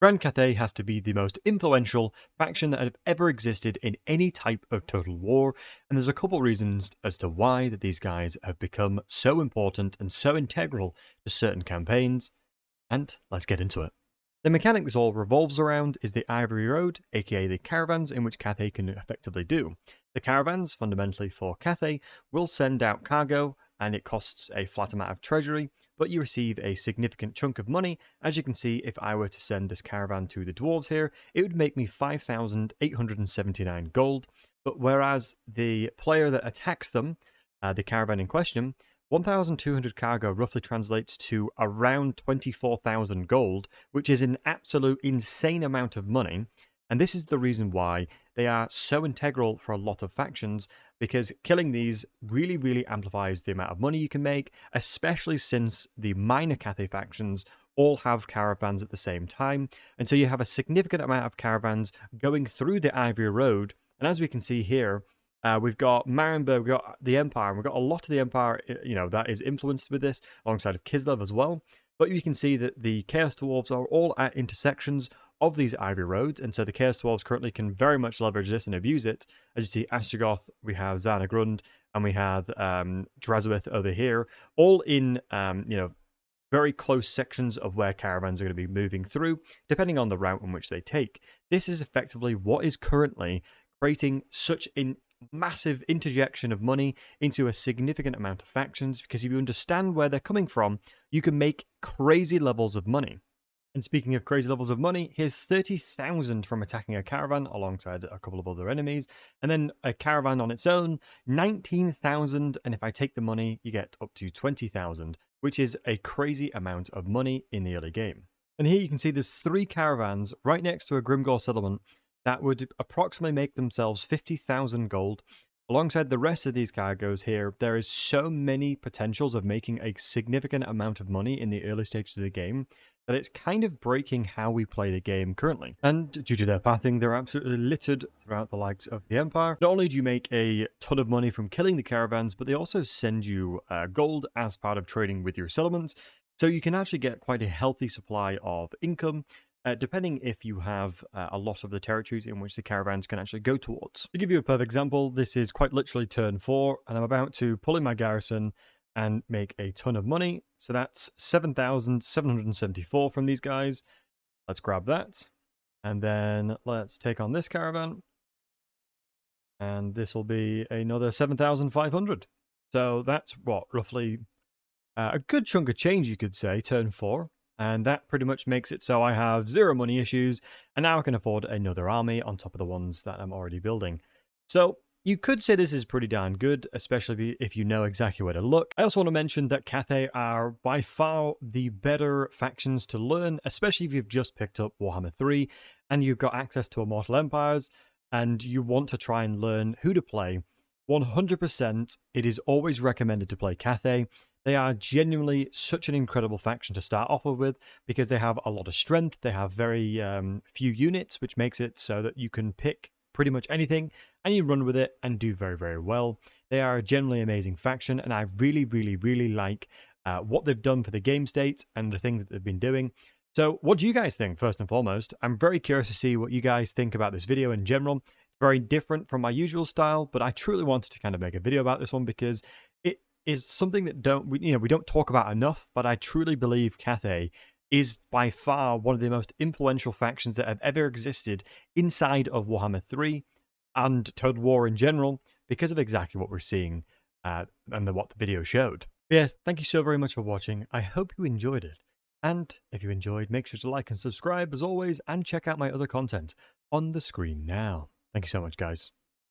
Grand Cathay has to be the most influential faction that have ever existed in any type of total war, and there's a couple reasons as to why that these guys have become so important and so integral to certain campaigns, and let's get into it. The mechanic this all revolves around is the Ivory Road, aka the caravans in which Cathay can effectively do. The caravans, fundamentally for Cathay, will send out cargo and it costs a flat amount of treasury, but you receive a significant chunk of money. As you can see, if I were to send this caravan to the dwarves here, it would make me 5,879 gold, but whereas the player that attacks them, the caravan in question, 1,200 cargo roughly translates to around 24,000 gold, which is an absolute insane amount of money. And this is the reason why they are so integral for a lot of factions, because killing these really amplifies the amount of money you can make, especially since the minor Cathay factions all have caravans at the same time. And so you have a significant amount of caravans going through the Ivory Road. And as we can see here, we've got Marienburg, we've got the Empire, and we've got a lot of the Empire, that is influenced with this, alongside of Kislev as well. But you can see that the Chaos Dwarves are all at intersections of these Ivory Roads, and so the Chaos Dwarves currently can very much leverage this and abuse it. As you see, Ashtagoth, we have Zanagrund, and we have Drazowith over here, all in, very close sections of where caravans are going to be moving through, depending on the route in which they take. This is effectively what is currently creating such an massive interjection of money into a significant amount of factions, because if you understand where they're coming from, you can make crazy levels of money. And speaking of crazy levels of money, here's 30,000 from attacking a caravan alongside a couple of other enemies, and then a caravan on its own, 19,000, and if I take the money, you get up to 20,000, which is a crazy amount of money in the early game. And here you can see there's 3 caravans right next to a Grimgore settlement that would approximately make themselves 50,000 gold. Alongside the rest of these cargoes here, there is so many potentials of making a significant amount of money in the early stages of the game that it's kind of breaking how we play the game currently. And due to their pathing, they're absolutely littered throughout the likes of the Empire. Not only do you make a ton of money from killing the caravans, but they also send you gold as part of trading with your settlements. So you can actually get quite a healthy supply of income, depending if you have a lot of the territories in which the caravans can actually go towards. To give you a perfect example, this is quite literally turn 4, and I'm about to pull in my garrison and make a ton of money. So that's 7,774 from these guys. Let's grab that. And then let's take on this caravan. And this will be another 7,500. So that's what, roughly a good chunk of change, you could say, turn 4. And that pretty much makes it so I have 0 money issues, and now I can afford another army on top of the ones that I'm already building. So you could say this is pretty darn good, especially if you know exactly where to look. I also want to mention that Cathay are by far the better factions to learn, especially if you've just picked up Warhammer 3 and you've got access to Immortal Empires and you want to try and learn who to play. 100%, it is always recommended to play Cathay. They are genuinely such an incredible faction to start off with, because they have a lot of strength, they have very few units, which makes it so that you can pick pretty much anything and you run with it and do very well. They are a generally amazing faction, and I really like what they've done for the game state and the things that they've been doing. So what do you guys think, first and foremost? I'm very curious to see what you guys think about this video in general. It's very different from my usual style, but I truly wanted to kind of make a video about this one because it is something that we don't talk about enough, but I truly believe Cathay is by far one of the most influential factions that have ever existed inside of Warhammer 3 and Total War in general, because of exactly what we're seeing and what the video showed. But yes, thank you so very much for watching. I hope you enjoyed it. And if you enjoyed, make sure to like and subscribe as always, and check out my other content on the screen now. Thank you so much, guys.